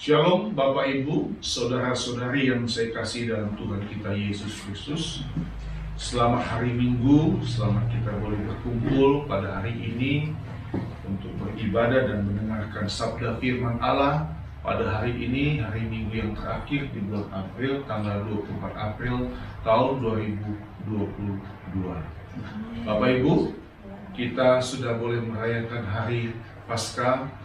Shalom Bapak Ibu, Saudara-saudari yang saya kasih dalam Tuhan kita Yesus Kristus. Selamat hari Minggu, selamat kita boleh berkumpul pada hari ini untuk beribadah dan mendengarkan sabda firman Allah pada hari ini, hari Minggu yang terakhir di bulan April, tanggal 24 April tahun 2022. Bapak Ibu, kita sudah boleh merayakan hari Paskah,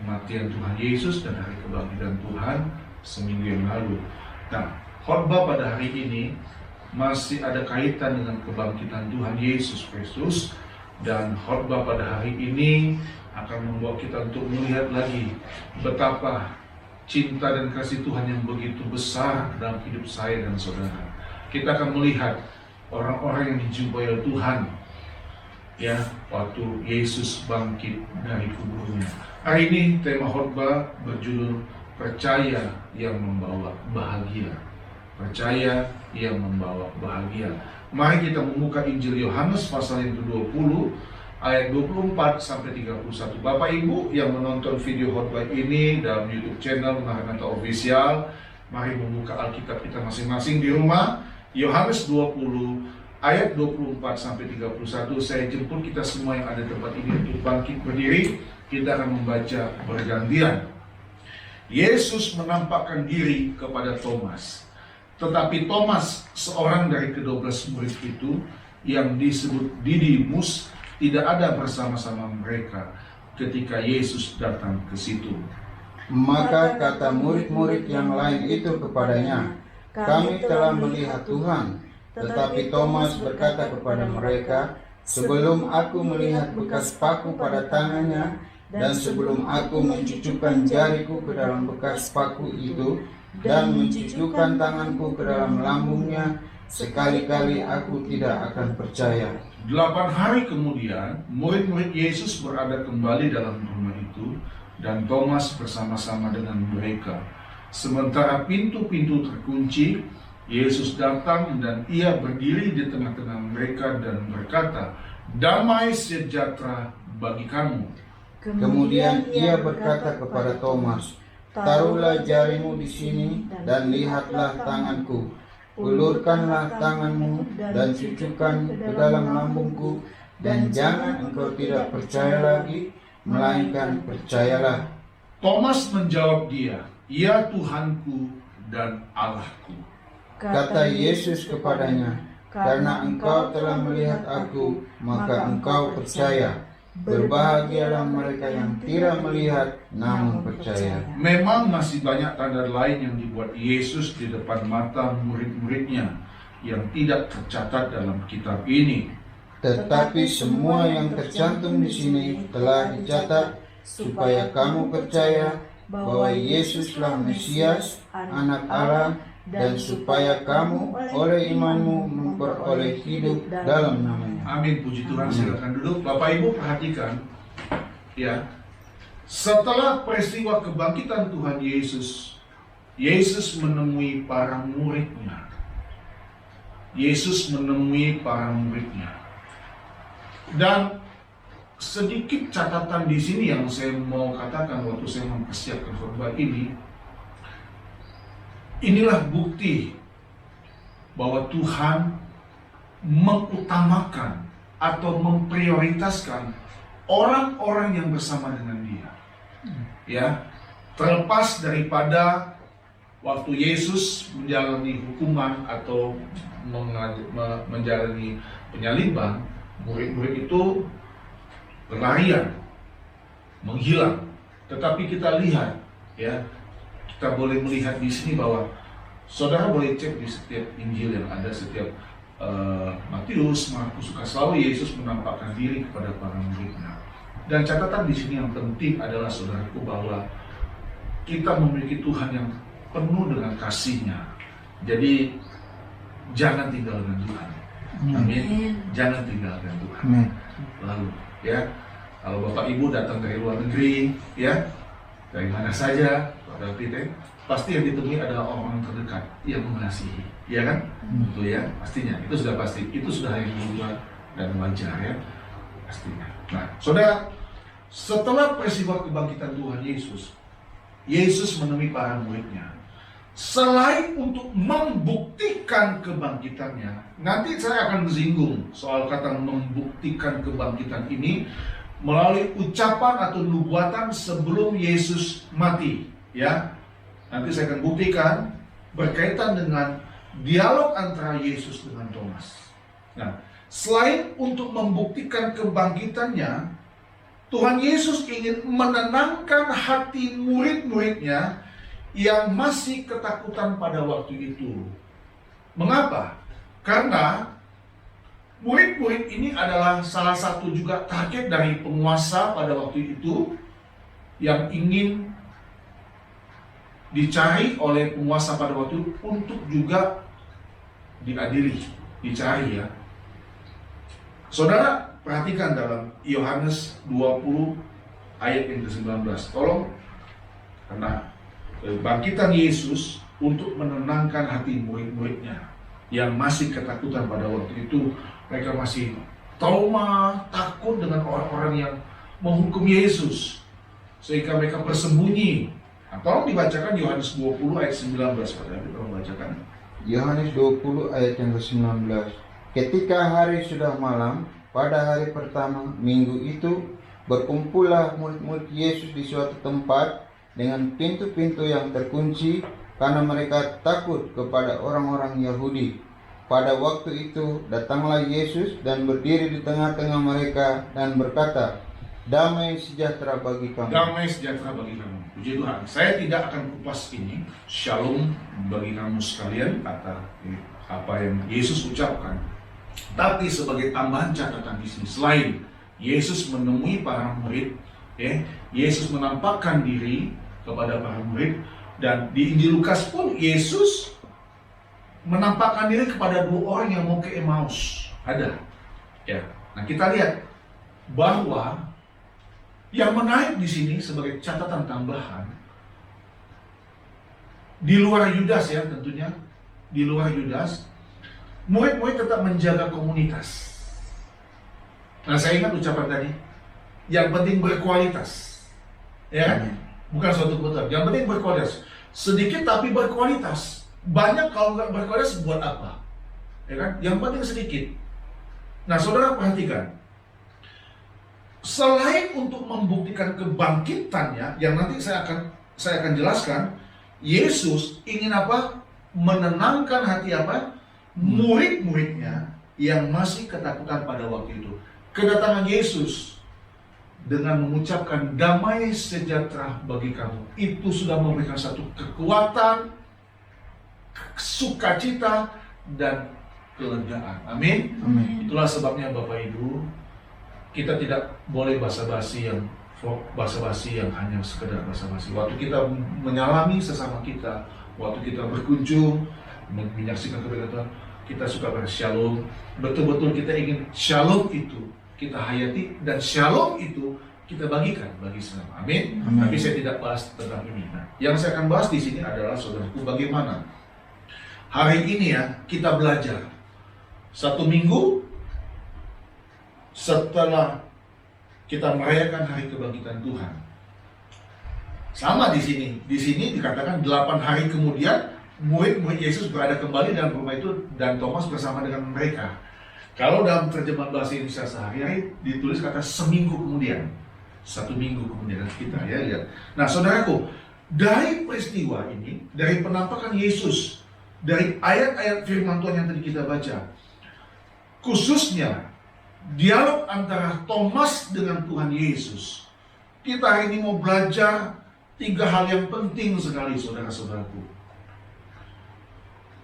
kematian Tuhan Yesus dan hari kebangkitan Tuhan seminggu yang lalu. Nah, khotbah pada hari ini masih ada kaitan dengan kebangkitan Tuhan Yesus Kristus, dan khotbah pada hari ini akan membawa kita untuk melihat lagi betapa cinta dan kasih Tuhan yang begitu besar dalam hidup saya dan saudara. Kita akan melihat orang-orang yang dijumpai oleh Tuhan ya waktu Yesus bangkit dari kuburnya. Hari ini tema khotbah berjudul Percaya yang Membawa Bahagia. Percaya yang membawa bahagia. Mari kita membuka Injil Yohanes pasal yang ke-20 ayat 24 sampai 31. Bapak Ibu yang menonton video khotbah ini dalam YouTube channel Maranatha Official, mari membuka Alkitab kita masing-masing di rumah. Yohanes 20 ayat 24 sampai 31. Saya jemput kita semua yang ada di tempat ini untuk bangkit berdiri. Kita akan membaca bergantian. Yesus menampakkan diri kepada Thomas. Tetapi Thomas, seorang dari ke-12 murid itu, yang disebut Didimus, tidak ada bersama-sama mereka ketika Yesus datang ke situ. Maka kata murid-murid yang lain itu kepadanya, "Kami telah melihat Tuhan." Tetapi Thomas berkata kepada mereka, "Sebelum aku melihat bekas paku pada tangannya, dan sebelum aku mencucukkan jariku ke dalam bekas paku itu, dan mencucukkan tanganku ke dalam lambungnya, sekali-kali aku tidak akan percaya." 8 hari kemudian, murid-murid Yesus berada kembali dalam rumah itu, dan Thomas bersama-sama dengan mereka. Sementara pintu-pintu terkunci, Yesus datang dan ia berdiri di tengah-tengah mereka dan berkata, "Damai sejahtera bagi kamu." Kemudian ia berkata kepada Thomas, "Taruhlah jarimu di sini dan lihatlah tanganku. Ulurkanlah tanganmu dan cucukkan ke dalam lambungku, dan jangan engkau tidak percaya lagi, melainkan percayalah." Thomas menjawab dia, "Ya Tuhanku dan Allahku." Kata Yesus kepadanya, "Karena engkau telah melihat aku, maka engkau percaya. Berbahagialah mereka yang tidak melihat namun percaya." Memang masih banyak tanda lain yang dibuat Yesus di depan mata murid-muridnya yang tidak tercatat dalam kitab ini. Tetapi semua yang tercantum di sini telah dicatat supaya kamu percaya bahwa Yesuslah Mesias, Anak Allah, dan supaya kamu oleh imanmu memperoleh hidup dalam namanya. Amin, puji Tuhan. Silakan duduk. Bapak Ibu perhatikan ya. Setelah peristiwa kebangkitan Tuhan Yesus, Yesus menemui para muridnya. Yesus menemui para muridnya. Dan sedikit catatan di sini yang saya mau katakan waktu saya mempersiapkan khotbah ini. Inilah bukti bahwa Tuhan mengutamakan atau memprioritaskan orang-orang yang bersama dengan Dia. Ya, terlepas daripada waktu Yesus menjalani hukuman atau menjalani penyaliban, murid-murid itu berlarian, menghilang. Tetapi kita lihat, ya, kita boleh melihat di sini bahwa saudara boleh cek di setiap Injil yang ada, setiap Matius, Markus, selalu Yesus menampakkan diri kepada para muridnya. Dan catatan di sini yang penting adalah saudaraku bahwa kita memiliki Tuhan yang penuh dengan kasih-Nya. Jadi jangan tinggalkan Tuhan. Amin. Jangan tinggalkan Tuhan. Lalu ya, kalau Bapak Ibu datang dari luar negeri, ya, dari mana saja, pasti yang ditemui adalah orang terdekat yang mengasihi, ya kan? Itu ya, pastinya. Itu sudah pasti. Itu sudah yang lumrah dan wajar ya, pastinya. Nah, saudara, setelah peristiwa kebangkitan Tuhan Yesus, Yesus menemui para muridnya. Selain untuk membuktikan kebangkitannya, nanti saya akan singgung soal kata membuktikan kebangkitan ini melalui ucapan atau nubuatan sebelum Yesus mati, ya. Nanti saya akan buktikan berkaitan dengan dialog antara Yesus dengan Thomas. Nah, selain untuk membuktikan kebangkitannya, Tuhan Yesus ingin menenangkan hati murid-muridnya yang masih ketakutan pada waktu itu. Mengapa? Karena murid-murid ini adalah salah satu juga target dari penguasa pada waktu itu yang ingin dicari oleh penguasa pada waktu itu untuk juga diadili, dicari, ya. Saudara perhatikan dalam Yohanes 20 ayat yang ke-19. Tolong, karena bangkitan Yesus untuk menenangkan hati murid-muridnya yang masih ketakutan pada waktu itu. Mereka masih trauma, takut dengan orang-orang yang menghukum Yesus, sehingga mereka bersembunyi. Nah, tolong dibacakan Yohanes 20 ayat 19. Pada tolong bacakan Yohanes 20 ayat yang ke-19. Ketika hari sudah malam, pada hari pertama minggu itu, berkumpullah murid-murid Yesus di suatu tempat dengan pintu-pintu yang terkunci, karena mereka takut kepada orang-orang Yahudi. Pada waktu itu datanglah Yesus dan berdiri di tengah-tengah mereka dan berkata, "Damai sejahtera bagi kamu." Damai sejahtera bagi kamu. Puji Tuhan. Saya tidak akan kupas ini. Shalom bagi kamu sekalian, kata apa yang Yesus ucapkan. Tapi sebagai tambahan catatan di sini, selain Yesus menemui para murid, Yesus menampakkan diri kepada para murid, dan di Injil Lukas pun Yesus menampakkan diri kepada 2 orang yang mau ke Emmaus. Ada, ya. Nah, kita lihat bahwa yang menarik di sini sebagai catatan tambahan, di luar Yudas, ya, tentunya di luar Yudas, murid-murid tetap menjaga komunitas. Nah, saya ingat ucapan tadi, yang penting berkualitas, ya kan? Bukan suatu kebetulan, yang penting berkualitas. Sedikit tapi berkualitas. Banyak kalau nggak berkualitas buat apa? Ya kan? Yang penting sedikit. Nah, saudara perhatikan, selain untuk membuktikan kebangkitannya, yang nanti saya akan jelaskan, Yesus ingin apa? Menenangkan hati apa? Murid-muridnya yang masih ketakutan pada waktu itu. Kedatangan Yesus dengan mengucapkan damai sejahtera bagi kamu, itu sudah memberikan satu kekuatan, sukacita, dan kelegaan. Amin. Amin. Itulah sebabnya Bapak Ibu, kita tidak boleh basa-basi yang hanya sekedar basa-basi. Waktu kita menyalami sesama kita, waktu kita berkunjung menyaksikan kebenaran Tuhan, kita suka bershalom. Betul-betul kita ingin shalom itu kita hayati, dan shalom itu kita bagikan bagi sesama. Amin. Amin. Tapi saya tidak bahas tentang ini. Nah, yang saya akan bahas di sini adalah, saudaraku, bagaimana hari ini, ya, kita belajar 1 minggu setelah kita merayakan hari kebangkitan Tuhan. Sama di sini. Di sini dikatakan 8 hari kemudian murid-murid Yesus berada kembali dalam rumah itu, dan Thomas bersama dengan mereka. Kalau dalam terjemahan bahasa Indonesia sehari-hari ditulis kata seminggu kemudian. 1 minggu kemudian kita, ya, lihat. Nah, saudaraku, dari peristiwa ini, dari penampakan Yesus, dari ayat-ayat firman Tuhan yang tadi kita baca, khususnya dialog antara Thomas dengan Tuhan Yesus, kita hari ini mau belajar 3 hal yang penting sekali, saudara-saudaraku.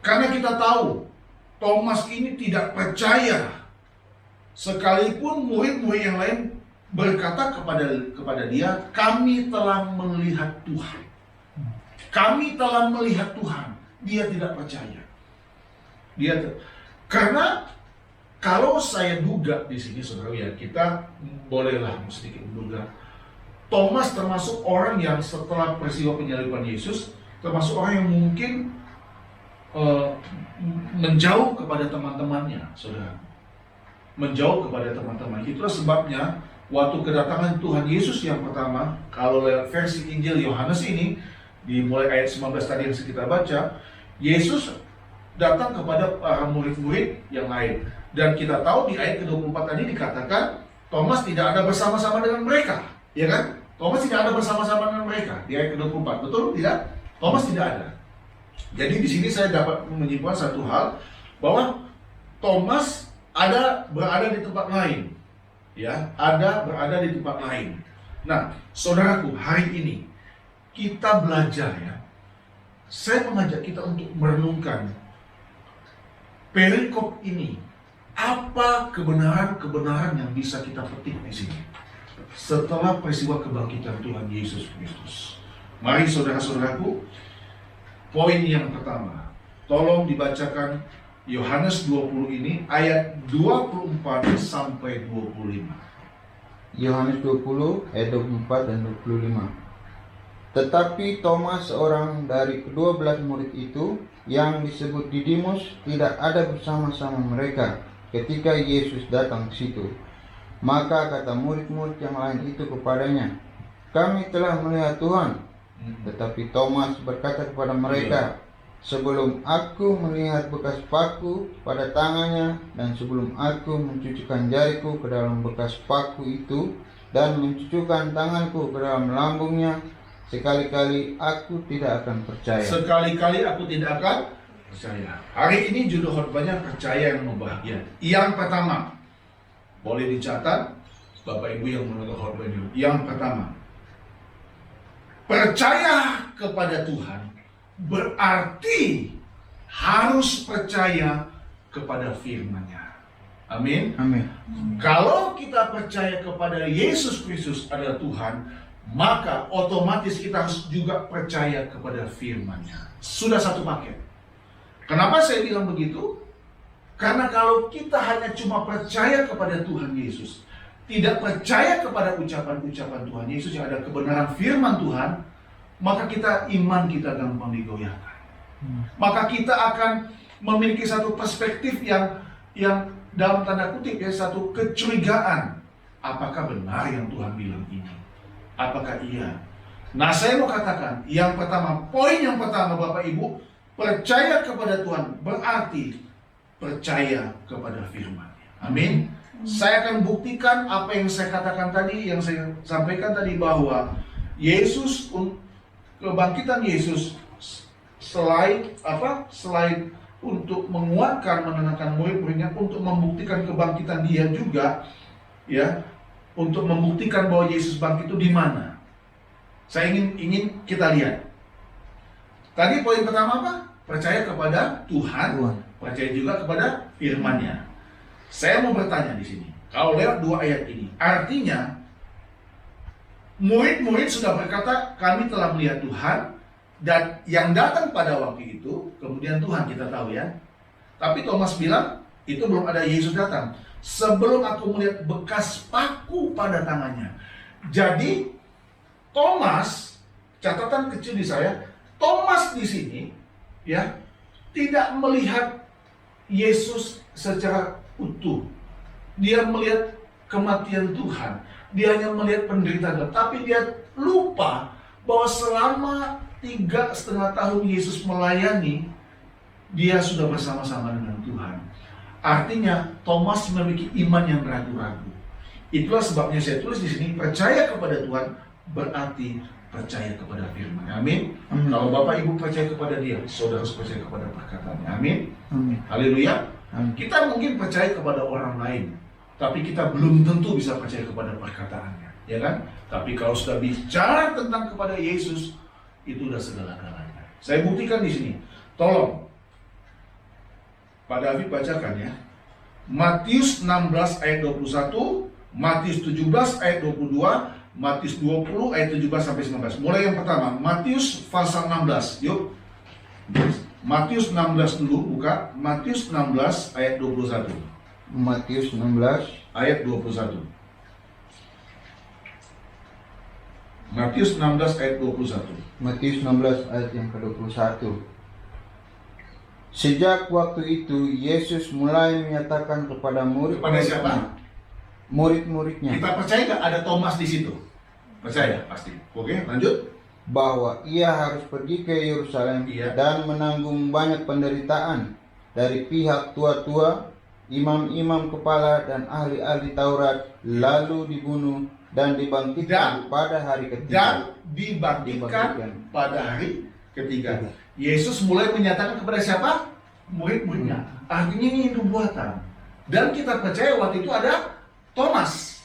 Karena kita tahu Thomas ini tidak percaya, sekalipun murid-murid yang lain berkata kepada dia, "Kami telah melihat Tuhan. Kami telah melihat Tuhan." Dia tidak percaya. Karena kalau saya duga di sini, saudara, ya, kita bolehlah sedikit menduga, Thomas termasuk orang yang setelah peristiwa penyaliban Yesus, termasuk orang yang mungkin menjauh kepada teman-temannya, saudara. Menjauh kepada teman-teman. Itulah sebabnya waktu kedatangan Tuhan Yesus yang pertama, kalau lewat versi Injil Yohanes ini, Dimulai ayat 19 tadi yang kita baca, Yesus datang kepada para murid-murid yang lain. Dan kita tahu di ayat ke-24 tadi dikatakan Thomas tidak ada bersama-sama dengan mereka, ya kan? Thomas tidak ada bersama-sama dengan mereka di ayat ke-24, betul tidak? Thomas tidak ada. Jadi di sini saya dapat menyimpulkan satu hal, bahwa Thomas berada di tempat lain, ya, berada di tempat lain. Nah, saudaraku, hari ini kita belajar, ya. Saya mengajak kita untuk merenungkan perikop ini. Apa kebenaran-kebenaran yang bisa kita petik di sini setelah peristiwa kebangkitan Tuhan Yesus Kristus? Mari saudara-saudaraku, poin yang pertama, tolong dibacakan Yohanes 20 ini ayat 24 sampai 25. Yohanes 20 ayat 24 dan 25. Tetapi Thomas, seorang dari ke-12 murid itu, yang disebut Didimus, tidak ada bersama-sama mereka ketika Yesus datang ke situ. Maka kata murid-murid yang lain itu kepadanya, "Kami telah melihat Tuhan." Tetapi Thomas berkata kepada mereka, "Sebelum aku melihat bekas paku pada tangannya, dan sebelum aku mencucukkan jariku ke dalam bekas paku itu, dan mencucukkan tanganku ke dalam lambungnya, sekali-kali aku tidak akan percaya." Sekali-kali aku tidak akan percaya. Hari ini judul khotbahnya percaya yang membahagiakan. Yang pertama, boleh dicatat Bapak Ibu yang menonton khotbah ini. Yang pertama, percaya kepada Tuhan berarti harus percaya kepada firman-Nya. Amin. Amin. Kalau kita percaya kepada Yesus Kristus adalah Tuhan, maka otomatis kita harus juga percaya kepada firman-Nya. Sudah satu paket. Kenapa saya bilang begitu? Karena kalau kita hanya cuma percaya kepada Tuhan Yesus, tidak percaya kepada ucapan-ucapan Tuhan Yesus yang ada kebenaran firman Tuhan, maka iman kita gampang digoyahkan. Maka kita akan memiliki satu perspektif yang dalam tanda kutip, ya, satu kecurigaan. Apakah benar yang Tuhan bilang ini? Apakah iya? Nah, saya mau katakan, yang pertama, poin yang pertama Bapak Ibu, percaya kepada Tuhan berarti percaya kepada firman-Nya. Amin. Saya akan buktikan apa yang saya katakan tadi, yang saya sampaikan tadi, bahwa Yesus, kebangkitan Yesus, selain untuk menguatkan, menenangkan murid-muridnya, untuk membuktikan kebangkitan Dia juga, ya, untuk membuktikan bahwa Yesus bangkit itu di mana. Saya ingin kita lihat. Tadi poin pertama apa? Percaya kepada Tuhan, percaya juga kepada firman-Nya. Saya mau bertanya di sini, kalau lewat dua ayat ini, artinya murid-murid sudah berkata, "Kami telah melihat Tuhan," dan yang datang pada waktu itu kemudian Tuhan, kita tahu, ya. Tapi Thomas bilang itu belum ada Yesus datang. "Sebelum aku melihat bekas paku pada tangannya." Jadi Thomas, catatan kecil di saya, Thomas di sini, ya, tidak melihat Yesus secara utuh. Dia melihat kematian Tuhan. Dia hanya melihat penderitaan, tapi dia lupa bahwa selama 3,5 tahun Yesus melayani, dia sudah bersama-sama dengan Tuhan. Artinya Thomas memiliki iman yang ragu-ragu. Itulah sebabnya saya tulis di sini, percaya kepada Tuhan berarti percaya kepada firman. Amin. Kalau Bapak Ibu percaya kepada Dia, saudara harus percaya kepada perkataannya. Amin. Haleluya. Kita mungkin percaya kepada orang lain, tapi kita belum tentu bisa percaya kepada perkataannya, ya kan? Tapi kalau sudah bicara tentang kepada Yesus, itu sudah segala-galanya. Saya buktikan di sini. Tolong Pak David bacakan, ya. Matius 16 ayat 21, Matius 17 ayat 22, Matius 20 ayat 17 sampai 19. Mulai yang pertama, Matius pasal 16. Yuk. Matius 16 dulu, buka. Matius 16 ayat 21. Matius 16 ayat 21. Matius 16 ayat 21. Matius 16 ayat yang ke-21. Sejak waktu itu Yesus mulai menyatakan kepada Kepada siapa? Murid-muridnya. Kita percaya nggak ada Thomas di situ? Percaya, pasti. Oke, lanjut. bahwa ia harus pergi ke Yerusalem Iya. dan menanggung banyak penderitaan dari pihak tua-tua, imam-imam kepala dan ahli-ahli Taurat, lalu dibunuh dan dibangkitkan pada hari Dan ketiga. dibangkitkan pada hari ketiga. Yesus mulai menyatakan kepada siapa? Murid-muridnya. Artinya ini nubuatan. Dan kita percaya waktu itu ada Thomas.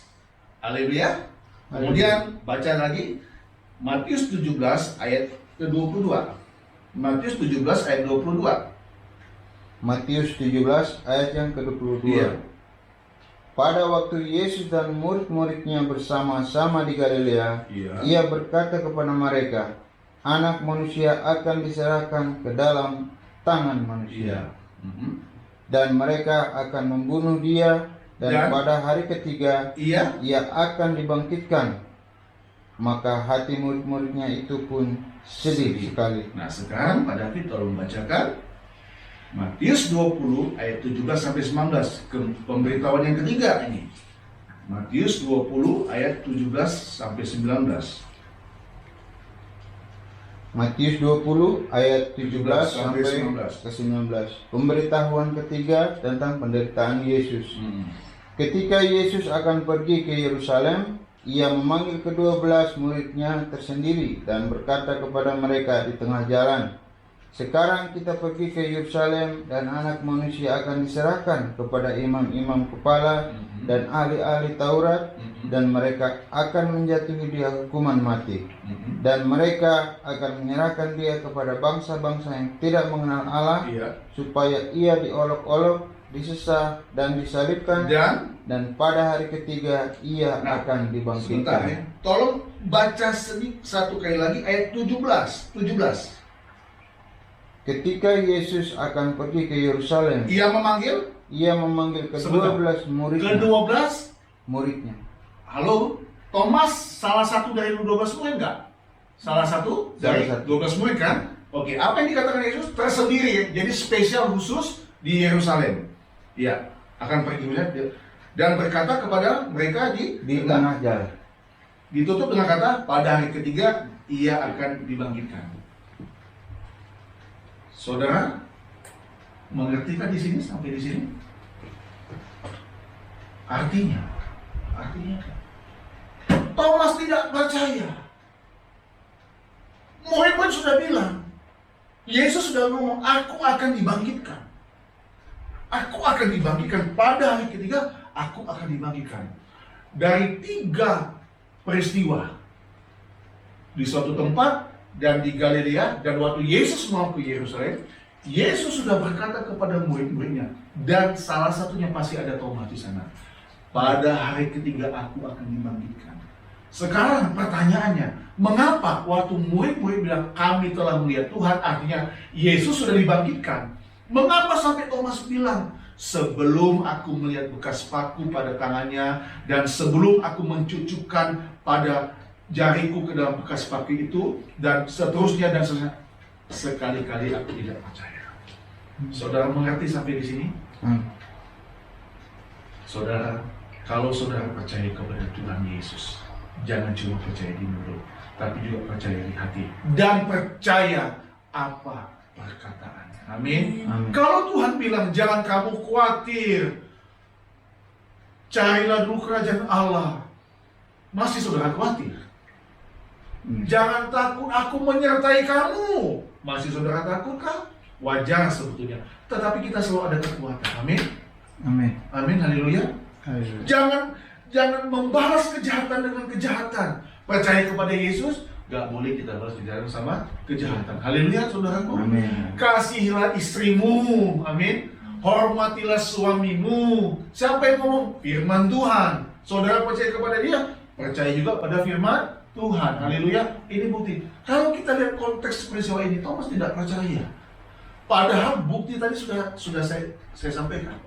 Haleluya. Kemudian baca lagi Matius 17 ayat ke-22. Matius 17 ayat 22. Matius 17 ayat yang ke-22. Iya. Pada waktu Yesus dan murid-muridnya bersama-sama di Galilea, Iya. ia berkata kepada mereka, Anak manusia akan diserahkan ke dalam tangan manusia, dan mereka akan membunuh dia, dan pada hari ketiga Iya. ia akan dibangkitkan. Maka hati murid-muridnya itu pun sedih sekali. Nah, sekarang Pak David tolong bacakan Matius 20 ayat 17 sampai 19, pemberitahuan yang ketiga ini. Matius 20 ayat 17 sampai 19. Matius 20 ayat 17 sampai 19. ke 19. Pemberitahuan ketiga tentang penderitaan Yesus. Ketika Yesus akan pergi ke Yerusalem, ia memanggil ke-12 muridnya tersendiri dan berkata kepada mereka di tengah jalan, Sekarang kita pergi ke Yerusalem dan Anak Manusia akan diserahkan kepada imam-imam kepala dan ahli-ahli Taurat, dan mereka akan menjatuhi dia hukuman mati, dan mereka akan menyerahkan dia kepada bangsa-bangsa yang tidak mengenal Allah, supaya ia diolok-olok, disesah dan disalibkan, dan pada hari ketiga ia akan dibangkitkan. Sebentar ya. Tolong baca satu kali lagi ayat 17. Ketika Yesus akan pergi ke Yerusalem, Ia memanggil ke-12 muridnya. Halo, Thomas salah satu dari 12 murid enggak? Salah satu dari 12 murid kan? Oke, apa yang dikatakan Yesus tersendiri, jadi spesial khusus di Yerusalem. Iya, akan pergi dan berkata kepada mereka di tengah jalan. Ditutup dengan kata pada hari ketiga ia akan dibangkitkan. Saudara mengertikan di sini sampai di sini? Artinya Thomas tidak percaya. Murid-murid sudah bilang, Yesus sudah ngomong, aku akan dibangkitkan. Aku akan dibangkitkan pada hari ketiga, aku akan dibangkitkan. Dari 3 peristiwa di suatu tempat dan di Galilea, dan waktu Yesus mau ke Yerusalem, Yesus sudah berkata kepada murid-muridnya, dan salah satunya pasti ada Thomas di sana. Pada hari ketiga aku akan dibangkitkan. Sekarang pertanyaannya, mengapa waktu murid-murid bilang kami telah melihat Tuhan, artinya Yesus sudah dibangkitkan, mengapa sampai Thomas bilang, sebelum aku melihat bekas paku pada tangannya, dan sebelum aku mencucukkan pada jariku ke dalam bekas paku itu, dan seterusnya dan seterusnya, sekali-kali aku tidak percaya. Saudara mengerti sampai di sini? Saudara, kalau saudara percaya kepada Tuhan Yesus, jangan cuma percaya di mulut, tapi juga percaya di hati, dan percaya apa perkataannya. Amin. Kalau Tuhan bilang jangan kamu khawatir, carilah dulu kerajaan Allah, masih saudara khawatir? Jangan takut, aku menyertai kamu, masih saudara takutkah? Wajar sebetulnya, tetapi kita selalu ada kekuatan. Amin. Amin. Haleluya. Jangan membalas kejahatan dengan kejahatan. Percaya kepada Yesus, gak boleh kita balas kejahatan sama kejahatan. Haleluya, saudaraku. Amin. Kasihilah istrimu. Amin. Hormatilah suamimu. Siapa yang ngomong? Firman Tuhan. Saudara percaya kepada dia, percaya juga pada firman Tuhan. Haleluya. Ini bukti. Kalau kita lihat konteks peristiwa ini, Thomas tidak percaya. Padahal bukti tadi sudah saya sampaikan.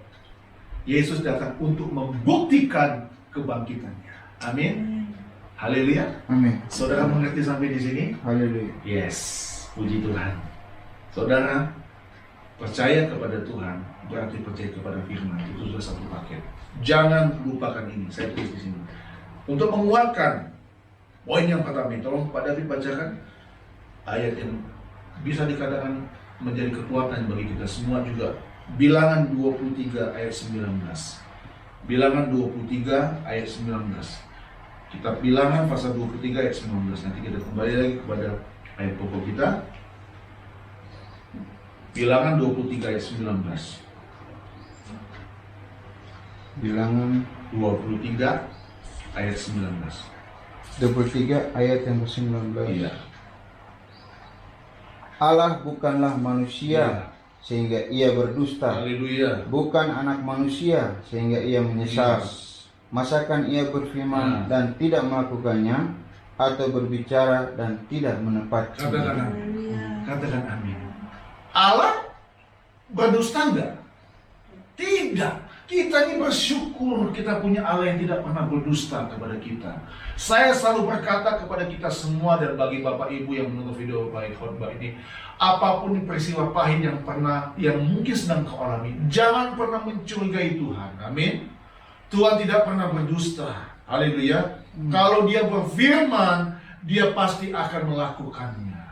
Yesus datang untuk membuktikan kebangkitannya. Amin. Haleluya. Amin. Saudara mengerti sampai di sini? Haleluya. Yes. Puji Tuhan. Saudara percaya kepada Tuhan berarti percaya kepada firman. Itu sudah satu paket. Jangan lupakan ini. Saya tulis di sini. Untuk menguatkan poin yang pertama, tolong Pak David bacakan ayat yang bisa dikatakan menjadi kekuatan bagi kita semua juga. Bilangan 23 ayat 19. Bilangan 23 ayat 19. Kita Bilangan pasal 23 ayat 19. Nanti kita kembali lagi kepada ayat pokok kita. Bilangan 23 ayat 19. Bilangan 23 ayat 19. 23 ayat yang ke-19. Iya. Allah bukanlah manusia sehingga ia berdusta, Haleluya. bukan anak manusia sehingga ia menyesal. Yes. Masakan ia berfirman dan tidak melakukannya, atau berbicara dan tidak menepatinya? Katakan amin. Katakan amin. Allah berdusta enggak? Tidak. Kita ini bersyukur kita punya Allah yang tidak pernah berdusta kepada kita. Saya selalu berkata kepada kita semua dan bagi Bapak Ibu yang menonton video baik khotbah ini, apapun peristiwa pahit yang mungkin sedang kau alami, jangan pernah mencurigai Tuhan. Amin. Tuhan tidak pernah berdusta. Haleluya. Kalau Dia berfirman, Dia pasti akan melakukannya.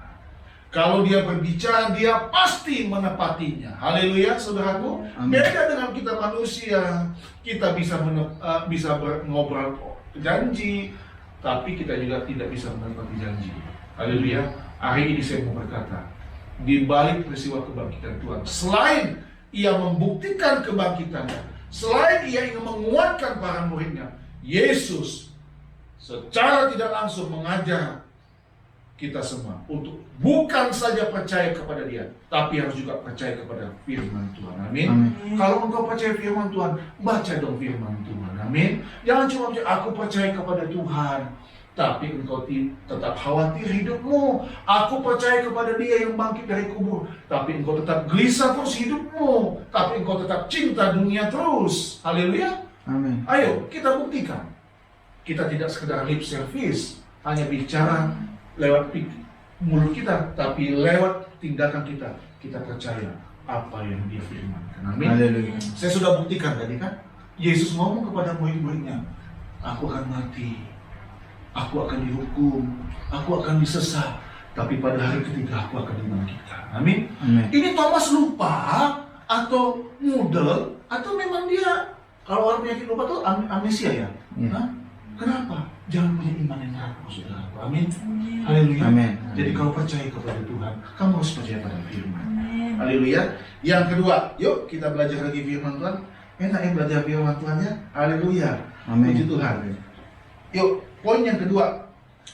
Kalau Dia berbicara, Dia pasti menepatinya. Haleluya, saudaraku. Beda dengan kita manusia. Kita bisa ngobrol janji, tapi kita juga tidak bisa menepati janji. Haleluya. Hari ini saya mau berkata, di balik peristiwa kebangkitan Tuhan, selain Ia membuktikan kebangkitannya, selain Ia ingin menguatkan para muridnya, Yesus secara tidak langsung mengajar kita semua untuk bukan saja percaya kepada Dia, tapi harus juga percaya kepada firman Tuhan. Amin. Kalau engkau percaya firman Tuhan, baca dong firman Tuhan. Amin. Jangan cuma aku percaya kepada Tuhan, tapi engkau tetap khawatir hidupmu. Aku percaya kepada Dia yang bangkit dari kubur, tapi engkau tetap gelisah terus hidupmu, tapi engkau tetap cinta dunia terus. Haleluya. Amin. Ayo kita buktikan. Kita tidak sekedar lip service, hanya bicara lewat mulut kita, tapi lewat tindakan kita. Kita percaya apa yang Dia firmankan. Amin. Haleluya. Saya sudah buktikan tadi kan, Yesus ngomong kepada murid-muridnya, aku akan mati, aku akan dihukum, aku akan disesat, tapi pada hari ketiga aku akan dibangkitkan. Amin. Amin. Ini Thomas lupa atau mudel atau memang dia, kalau orang penyakit lupa tuh amnesia ya? Hah? Kenapa? Jangan punya iman yang rapuh, saudaraku. Amin. Haleluya. Amin. Jadi kalau percaya kepada Tuhan, kamu harus percaya pada firman. Haleluya. Yang kedua, yuk kita belajar lagi firman Tuhan. Enak ya belajar firman Tuhan ya. Haleluya. Amin. Puji Tuhan. Yuk, poin yang kedua.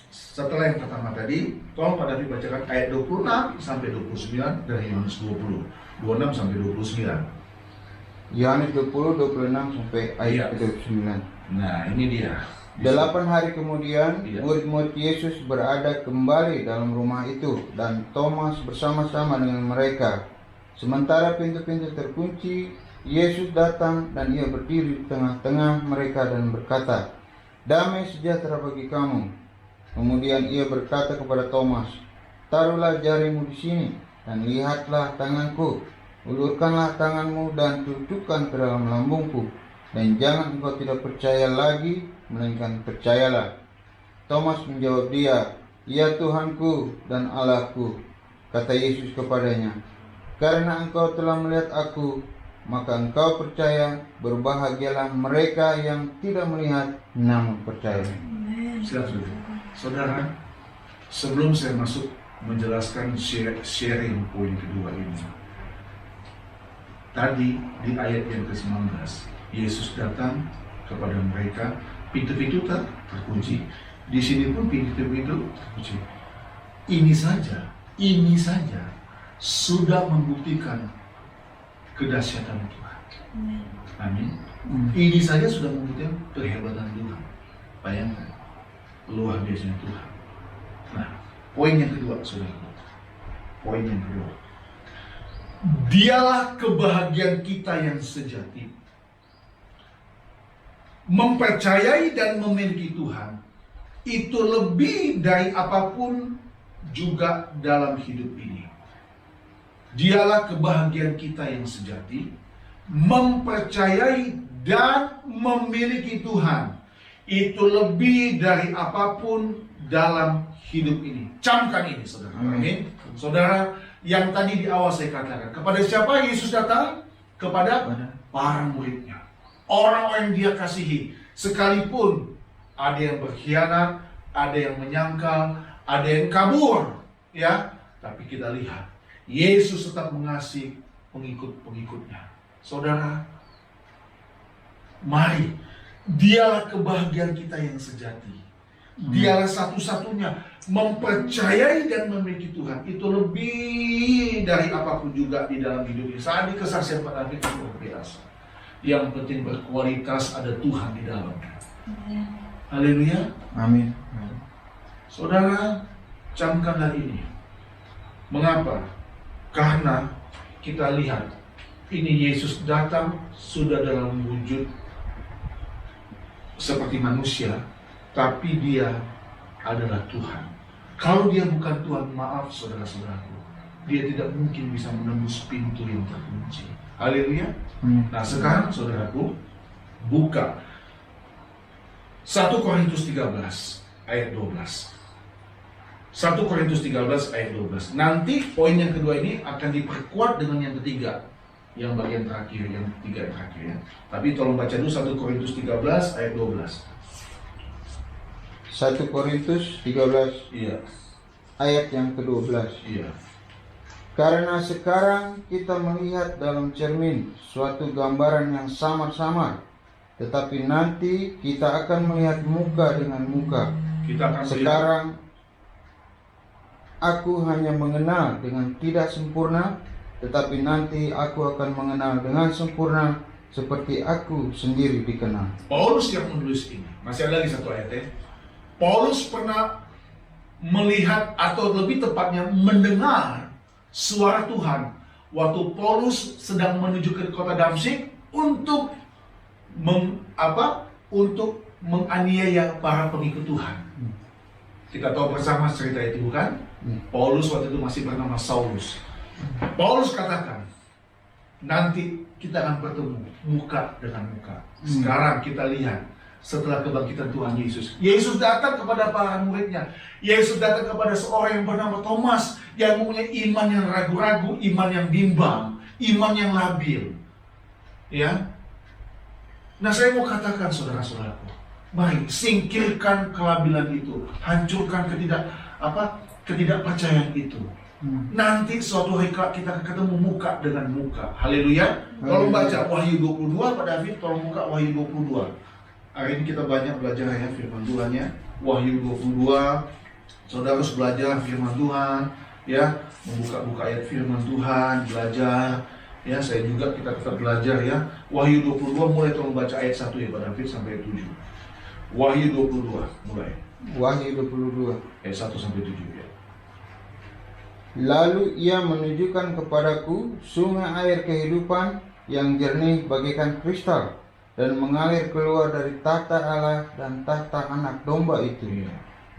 Setelah yang pertama tadi, tolong Pak David bacakan ayat 26 sampai 29 dari Yohanes 20. 26 sampai 29. Yohanes 20, 26 sampai ayat Iya. 29. Nah, ini dia. 8 hari kemudian, Iya. murid-murid Yesus berada kembali dalam rumah itu, dan Thomas bersama-sama dengan mereka. Sementara pintu-pintu terkunci, Yesus datang dan Ia berdiri di tengah-tengah mereka dan berkata, "Damai sejahtera bagi kamu." Kemudian Ia berkata kepada Thomas, "Taruhlah jarimu di sini, dan lihatlah tanganku. Ulurkanlah tanganmu dan tutupkan ke dalam lambungku. Dan jangan engkau tidak percaya lagi, melainkan percayalah." Thomas menjawab Dia, "Ya Tuhanku dan Allahku." Kata Yesus kepadanya, "Karena engkau telah melihat aku, maka engkau percaya. Berbahagialah mereka yang tidak melihat namun percaya." Silakan. Saudara, sebelum saya masuk menjelaskan sharing poin kedua ini, tadi di ayat yang ke-19, Yesus datang kepada mereka, pintu-pintu terkunci. Di sini pun pintu-pintu terkunci. Ini saja sudah membuktikan kedahsyatan Tuhan. Amin. Ini saja sudah membuktikan kehebatan Tuhan. Bayangkan luar biasanya Tuhan. Nah, poin yang kedua, saudara. Poin yang kedua. Dialah kebahagiaan kita yang sejati. Mempercayai dan memiliki Tuhan itu lebih dari apapun juga dalam hidup ini. Dialah kebahagiaan kita yang sejati. Mempercayai dan memiliki Tuhan itu lebih dari apapun dalam hidup ini. Camkan ini, saudara. Amin. Saudara, yang tadi di awal saya katakan, kepada siapa Yesus datang? Kepada para muridnya, orang-orang yang dia kasihi. Sekalipun ada yang berkhianat, ada yang menyangkal, ada yang kabur, ya. Tapi kita lihat, Yesus tetap mengasihi pengikut-pengikutnya. Saudara, mari, dialah kebahagiaan kita yang sejati. Dialah satu-satunya. Mempercayai dan memiliki Tuhan itu lebih dari apapun juga di dalam hidup ini. Saat di kesaksian Pak David itu luar biasa. Yang penting berkualitas, ada Tuhan di dalamnya. Haleluya. Amin. Saudara, camkanlah ini. Mengapa? Karena kita lihat ini Yesus datang sudah dalam wujud seperti manusia, tapi dia adalah Tuhan. Kalau dia bukan Tuhan, maaf saudara-saudaraku, dia tidak mungkin bisa menembus pintu yang terkunci. Haleluya. Nah sekarang saudaraku, buka 1 Korintus 13 ayat 12. 1 Korintus 13 ayat 12. Nanti poin yang kedua ini akan diperkuat dengan yang ketiga, yang bagian terakhir, yang ketiga yang terakhir ya. Tapi tolong baca dulu 1 Korintus 13 ayat 12. 1 Korintus 13 Iya. ayat yang ke-12. Iya. Karena sekarang kita melihat dalam cermin suatu gambaran yang samar-samar, tetapi nanti kita akan melihat muka dengan muka. Kita akan Sekarang aku hanya mengenal dengan tidak sempurna, tetapi nanti aku akan mengenal dengan sempurna seperti aku sendiri dikenal. Paulus yang menulis ini. Masih ada lagi satu ayat ya. Paulus pernah melihat atau lebih tepatnya mendengar suara Tuhan waktu Paulus sedang menuju ke kota Damsyik untuk untuk menganiaya para pengikut Tuhan. Kita tahu bersama cerita itu bukan? Paulus waktu itu masih bernama Saulus. Paulus katakan, nanti kita akan bertemu muka dengan muka. Sekarang kita lihat setelah kebangkitan Tuhan Yesus. Yesus datang kepada para muridnya. Yesus datang kepada seorang yang bernama Thomas, yang mempunyai iman yang ragu-ragu, iman yang bimbang, iman yang labil. Ya. Nah, saya mau katakan saudara-saudaraku, mari singkirkan kelabilan itu, hancurkan ketidakpercayaan itu. Nanti suatu hari kita akan ketemu muka dengan muka. Haleluya. Tolong baca Wahyu 22, Pak David, tolong buka Wahyu 22. Hari ini kita banyak belajar ya firman Tuhan ya. Wahyu 22. Saudara harus belajar firman Tuhan ya, membuka-buka ayat firman Tuhan, belajar ya. Saya juga kita tetap belajar ya. Wahyu 22 mulai, tolong baca ayat 1 ya Pak David sampai 7. Wahyu 22 mulai. Wahyu 22 Ayat 1 sampai 7 ya. Lalu ia menunjukkan kepadaku sungai air kehidupan yang jernih bagaikan kristal, dan mengalir keluar dari tahta Allah dan tahta anak domba itu.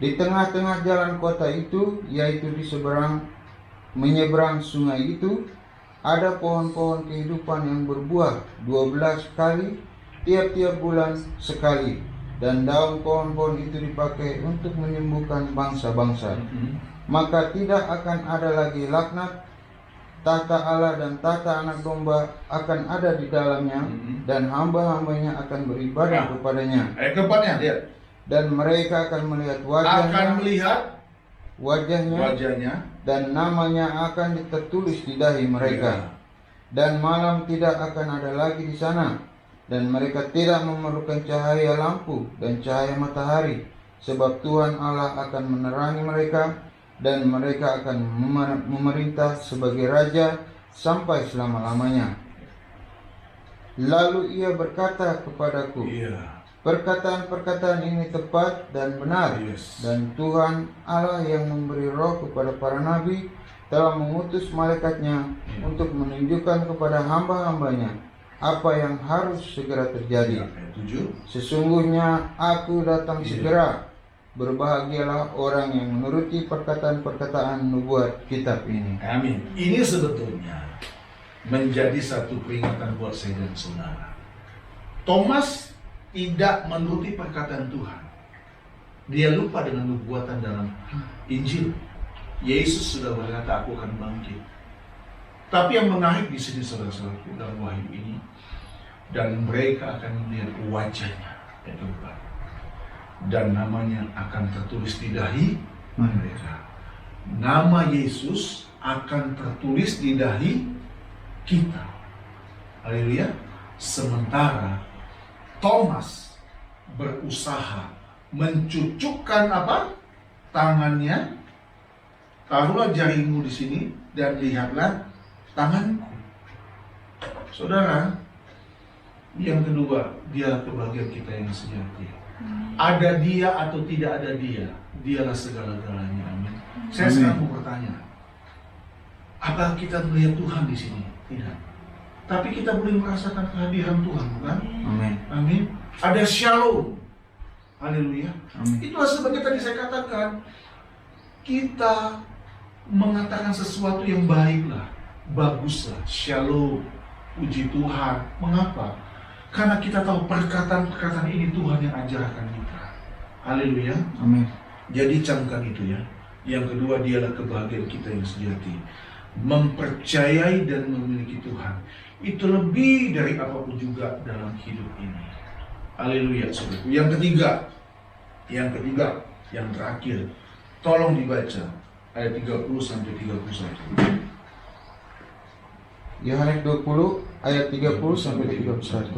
Di tengah-tengah jalan kota itu, yaitu di menyeberang sungai itu, ada pohon-pohon kehidupan yang berbuah 12 kali tiap-tiap bulan sekali, dan daun pohon-pohon itu dipakai untuk menyembuhkan bangsa-bangsa. Maka tidak akan ada lagi laknat. Tahta Allah dan tahta anak domba akan ada di dalamnya, dan hamba-hambanya akan beribadah kepadanya. Ayat keempatnya, lihat. Dan mereka akan melihat wajahnya, dan namanya akan tertulis di dahi mereka. Dan malam tidak akan ada lagi di sana, dan mereka tidak memerlukan cahaya lampu dan cahaya matahari, sebab Tuhan Allah akan menerangi mereka, dan mereka akan memerintah sebagai raja sampai selama-lamanya. Lalu ia berkata kepadaku, perkataan-perkataan ini tepat dan benar, dan Tuhan Allah yang memberi roh kepada para nabi telah mengutus malaikatnya untuk menunjukkan kepada hamba-hambanya apa yang harus segera terjadi. Sesungguhnya aku datang segera. Berbahagialah orang yang menuruti perkataan-perkataan nubuat kitab ini. Amin. Ini sebetulnya menjadi satu peringatan buat saya dan saudara. Thomas tidak menuruti perkataan Tuhan. Dia lupa dengan nubuatan dalam Injil. Yesus sudah berkata, aku akan bangkit. Tapi yang menarik di sini saudara-saudaraku dalam wahyu ini, dan mereka akan melihat wajahnya, yaitu Bapa, dan namanya akan tertulis di dahi mereka. Nama Yesus akan tertulis di dahi kita. Haleluya. Sementara Thomas berusaha mencucukkan apa? Tangannya. Taruhlah jarimu di sini dan lihatlah tanganku. Saudara, yang kedua, dia kebahagiaan kita yang sejati. Ada dia atau tidak ada dia, dialah segala-galanya. Amin. Saya sekarang mau bertanya, apa kita melihat Tuhan di sini? Tidak. Tapi kita boleh merasakan kehadiran Tuhan, bukan? Amin. Amin. Ada shalom. Haleluya. Amin. Itulah sebabnya tadi saya katakan, kita mengatakan sesuatu yang baiklah, baguslah, shalom, puji Tuhan. Mengapa? Karena kita tahu perkataan-perkataan ini Tuhan yang ajarkan kita. Haleluya. Amin. Jadi camkan itu ya. Yang kedua, dialah kebahagiaan kita yang sejati. Mempercayai dan memiliki Tuhan, itu lebih dari apapun juga dalam hidup ini. Haleluya, saudaraku. Yang ketiga, yang terakhir, tolong dibaca ayat 30 sampai 31. Yohanes 20 ayat 30 sampai 31.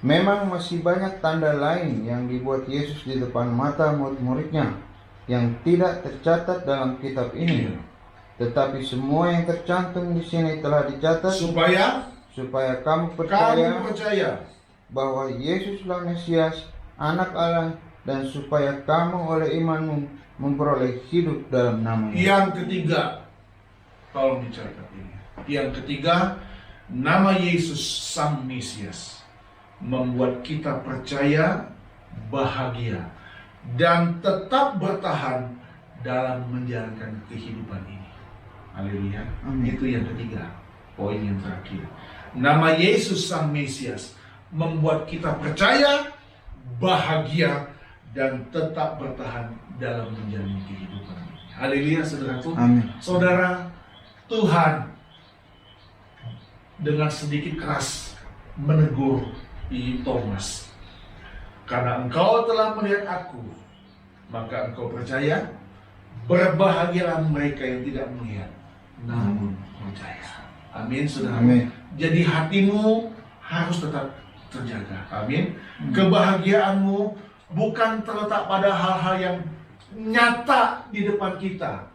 Memang masih banyak tanda lain yang dibuat Yesus di depan mata murid-muridnya yang tidak tercatat dalam kitab ini. Tetapi semua yang tercantum di sini telah dicatat supaya kamu percaya bahwa Yesuslah Mesias, Anak Allah, dan supaya kamu oleh imanmu memperoleh hidup dalam namanya. Yang ketiga, tolong dicatat ini. Yang ketiga, nama Yesus Sang Mesias membuat kita percaya, bahagia, dan tetap bertahan dalam menjalankan kehidupan ini. Haleluya. Itu yang ketiga, poin yang terakhir. Nama Yesus Sang Mesias membuat kita percaya, bahagia, dan tetap bertahan dalam menjalani kehidupan ini. Haleluya, saudaraku. Amin. Saudara, Tuhan dengan sedikit keras menegur Thomas. Karena engkau telah melihat aku, maka engkau percaya. Berbahagialah mereka yang tidak melihat, namun percaya. Amin, saudara. Amin. Jadi hatimu harus tetap terjaga. Amin. Kebahagiaanmu bukan terletak pada hal-hal yang nyata di depan kita.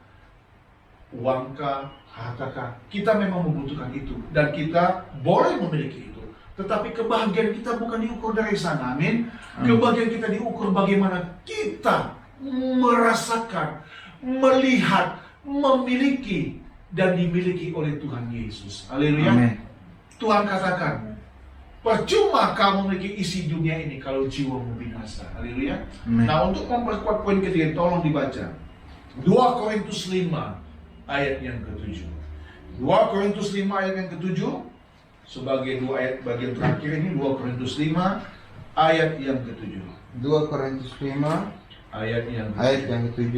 Uangkah, hartakah, kita memang membutuhkan itu dan kita boleh memiliki itu. Tetapi kebahagiaan kita bukan diukur dari sana. Amin. Kebahagiaan kita diukur bagaimana kita merasakan, melihat, memiliki dan dimiliki oleh Tuhan Yesus. Haleluya. Tuhan katakan, percuma kamu memiliki isi dunia ini kalau jiwamu binasa. Haleluya. Nah, untuk memperkuat poin ketiga, tolong dibaca 2 Korintus 5 ayat yang ke-7. 2 Korintus 5 ayat yang ke-7 sebagai dua ayat bagian terakhir ini. 2 Korintus 5 ayat yang ke-7. 2 Korintus 5 ayat yang ke-7.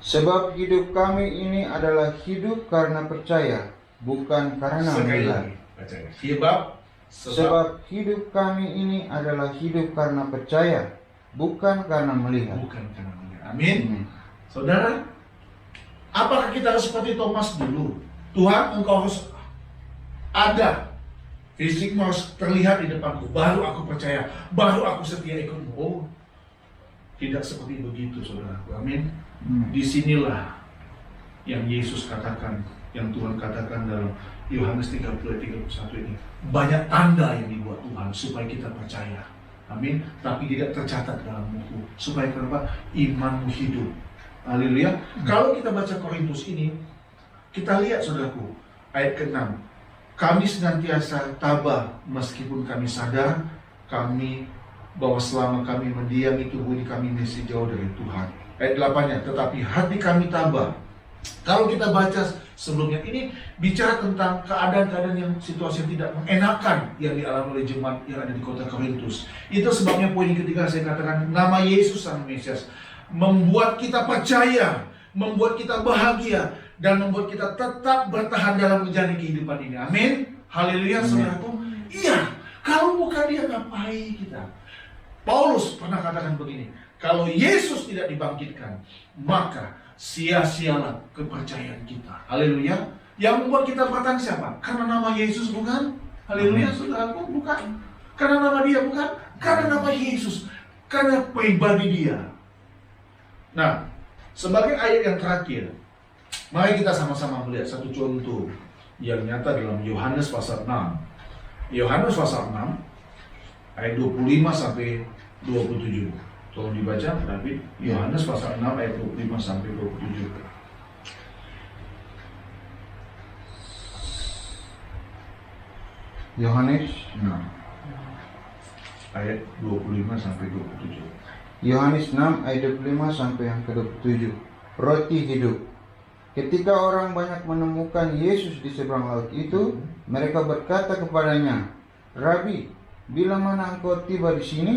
Sebab hidup kami ini adalah hidup karena percaya, bukan karena melihat. Sebab hidup kami ini adalah hidup karena percaya, bukan karena melihat. Amin. Saudara, apakah kita harus seperti Thomas dulu? Tuhan, engkau harus ada, fisikmu harus terlihat di depanku, baru aku percaya, baru aku setia ikutmu. Oh, tidak seperti begitu, saudaraku. Amin. Disinilah yang Yesus katakan, yang Tuhan katakan dalam Yohanes 30:31 ini. Banyak tanda yang dibuat Tuhan supaya kita percaya. Amin. Tapi tidak tercatat dalam buku. Supaya kenapa? Imanmu hidup. Haleluya. Kalau kita baca Korintus ini, kita lihat, saudaraku, ayat ke-6. Kami senantiasa tabah meskipun kami sadar bahwa selama kami mendiami tubuh ini kami masih jauh dari Tuhan. Ayat 8-nya, tetapi hati kami tabah Kalau kita baca sebelumnya, ini bicara tentang keadaan-keadaan yang situasi yang tidak mengenakan yang dialami oleh jemaat yang ada di kota Korintus. Itu sebabnya poin ketiga saya katakan, nama Yesus Sang Mesias membuat kita percaya, membuat kita bahagia, dan membuat kita tetap bertahan dalam menjalani kehidupan ini. Amin. Haleluya, saudaraku. Iya, kalau bukan dia ngapain kita? Paulus pernah katakan begini, kalau Yesus tidak dibangkitkan, maka sia-sialah kepercayaan kita. Haleluya. Yang membuat kita bertahan siapa? Karena nama Yesus, bukan? Haleluya, saudaraku, bukan. Karena nama dia, bukan. Karena nama Yesus. Karena pribadi dia. Nah, sebagai ayat yang terakhir, mari kita sama-sama melihat satu contoh yang nyata dalam Yohanes pasal 6. Yohanes pasal 6 ayat 25 sampai 27. Tolong dibaca, David. Yohanes pasal 6 ayat 25 sampai 27. Yohanes 6 ayat 25 sampai 27. Yohanes 6 ayat 25 sampai yang ke-27. Roti hidup. Ketika orang banyak menemukan Yesus di seberang laut itu, mereka berkata kepadanya, "Rabi, bila mana engkau tiba di sini?"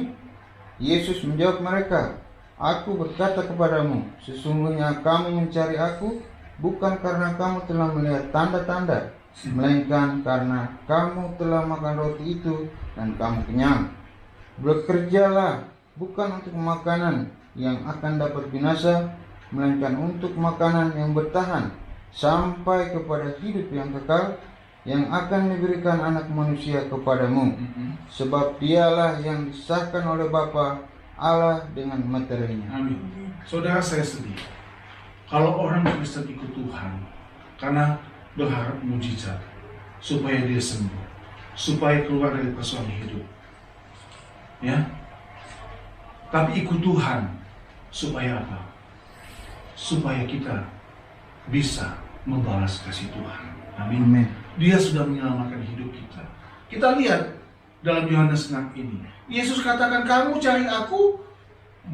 Yesus menjawab mereka, "Aku berkata kepadamu, sesungguhnya kamu mencari aku bukan karena kamu telah melihat tanda-tanda, melainkan karena kamu telah makan roti itu dan kamu kenyang. Bekerjalah bukan untuk makanan yang akan dapat binasa, melainkan untuk makanan yang bertahan sampai kepada hidup yang kekal, yang akan diberikan Anak Manusia kepadamu. Sebab dialah yang disahkan oleh Bapa Allah dengan materinya." Amin. Saudara, saya sedih kalau orang Kristen ikut Tuhan karena berharap mujizat supaya dia sembuh, supaya keluar dari persoalan hidup, ya. Tapi ikut Tuhan supaya apa? Supaya kita bisa membalas kasih Tuhan. Amin. Amin. Dia sudah menyelamatkan hidup kita. Kita lihat dalam Yohanes 6 ini, Yesus katakan, "Kamu cari aku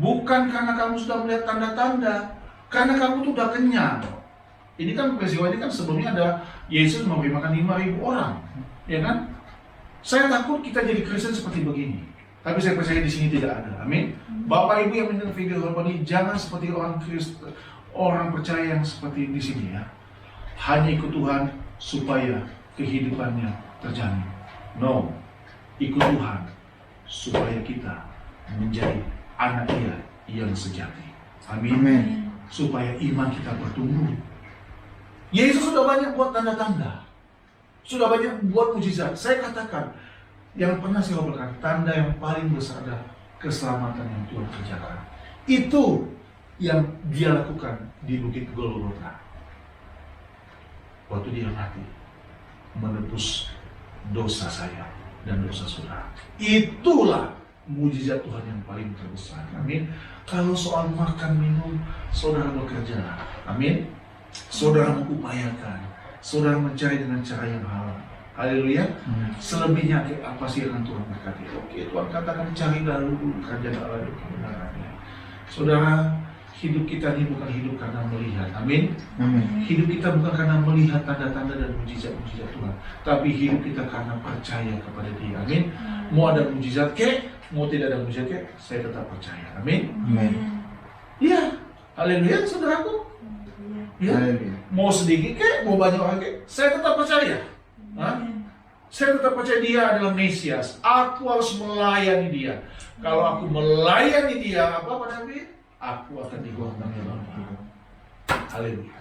bukan karena kamu sudah melihat tanda-tanda, karena kamu tuh udah kenyang." Ini kan peristiwa ini kan sebelumnya ada Yesus memberi makan 5.000 orang, ya kan? Saya takut kita jadi Kristen seperti begini, tapi saya percaya di sini tidak ada. Amin. Bapak Ibu yang mendengar video ini, jangan seperti orang Kristen, orang percaya yang seperti di sini, ya. Hanya ikut Tuhan supaya kehidupannya terjamin. No, ikut Tuhan supaya kita menjadi anak Dia yang sejati. Amin. Amin. Supaya iman kita bertumbuh. Yesus sudah banyak buat tanda-tanda, sudah banyak buat mujizat. Saya katakan, yang pernah saya ngobrolkan, tanda yang paling besar adalah keselamatan yang Tuhan kerjakan. Itu yang Dia lakukan di Bukit Golgota. Waktu Dia mati, menebus dosa saya dan dosa saudara. Itulah mujizat Tuhan yang paling terbesar. Amin. Kalau soal makan minum, saudara bekerja. Amin. Saudara mengupayakan, saudara mencari dengan cara yang halal. Haleluya. Selebihnya apa sih yang Tuhan berkati? Oke, Tuhan katakan cari dulu kerajaan Allah dan kebenarannya. Saudara, hidup kita ini bukan hidup karena melihat. Amin. Amin. Hidup kita bukan karena melihat tanda-tanda dan mujizat-mujizat Tuhan, tapi hidup kita karena percaya kepada Dia. Amin. Mau ada mujizat kek, mau tidak ada mujizat kek, saya tetap percaya. Amin. Amin. Iya. Haleluya, saudaraku. Ya. Haleluya. Mau sedikit kek, mau banyak orang kek, saya tetap percaya. Hah? Saya tetap percaya Dia adalah Mesias. Aku harus melayani Dia. Kalau aku melayani Dia, apa Pak David? Aku akan dikuatkan oleh Bapa. Haleluya.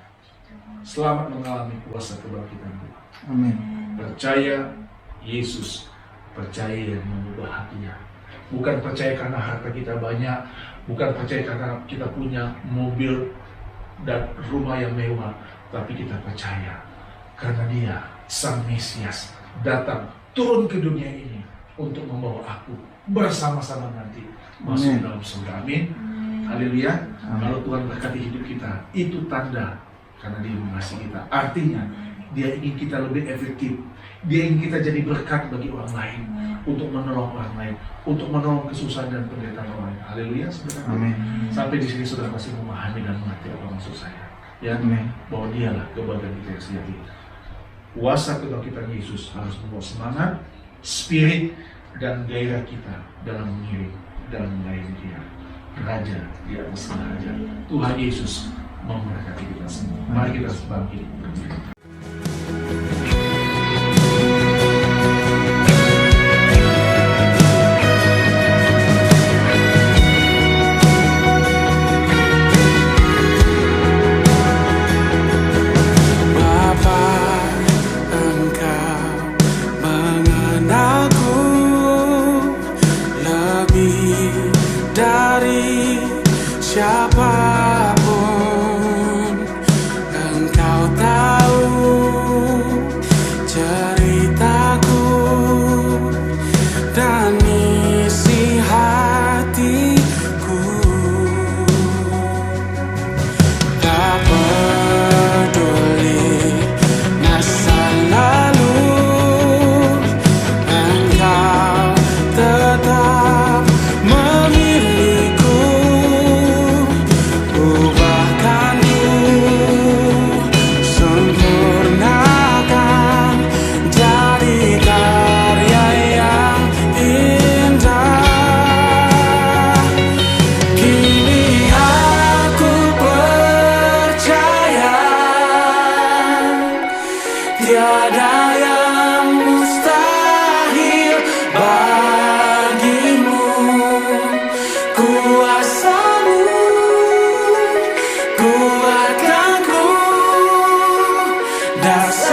Selamat mengalami kuasa kebangkitan Tuhan. Amin. Percaya Yesus, percaya yang mengubah hatinya. Bukan percaya karena harta kita banyak, bukan percaya karena kita punya mobil dan rumah yang mewah, tapi kita percaya karena Dia, Sang Mesias, datang turun ke dunia ini untuk membawa aku bersama-sama nanti masuk Amin. dalam surga. Amin. Haleluya. Kalau Tuhan berkati hidup kita, itu tanda karena Dia mengasihi kita. Artinya Dia ingin kita lebih efektif. Dia ingin kita jadi berkat bagi orang lain, untuk menolong orang lain, untuk menolong kesusahan dan penderitaan orang lain. Haleluya, saudara. Amin. Sampai di sini sudah masih memahami dan mengerti apa maksud saya. ya, bahwa dialah kebanggaan kita yang sejati. Kuasa kebangkitan Yesus harus membawa semangat, spirit, dan gairah kita dalam mengiring, dalam melayani Dia, Raja di atas segala raja. Tuhan Yesus memberkati kita semua. Mari kita bangkit. Siapapun engkau tahu ceritaku dan isi hatiku. Tak peduli masa lalu, engkau tetap memilihku. Ubahkanku, sempurnakan jadi karya yang indah. Kini aku percaya tiada yang mustahil bagimu. Kuasamu kuatkanku, dasar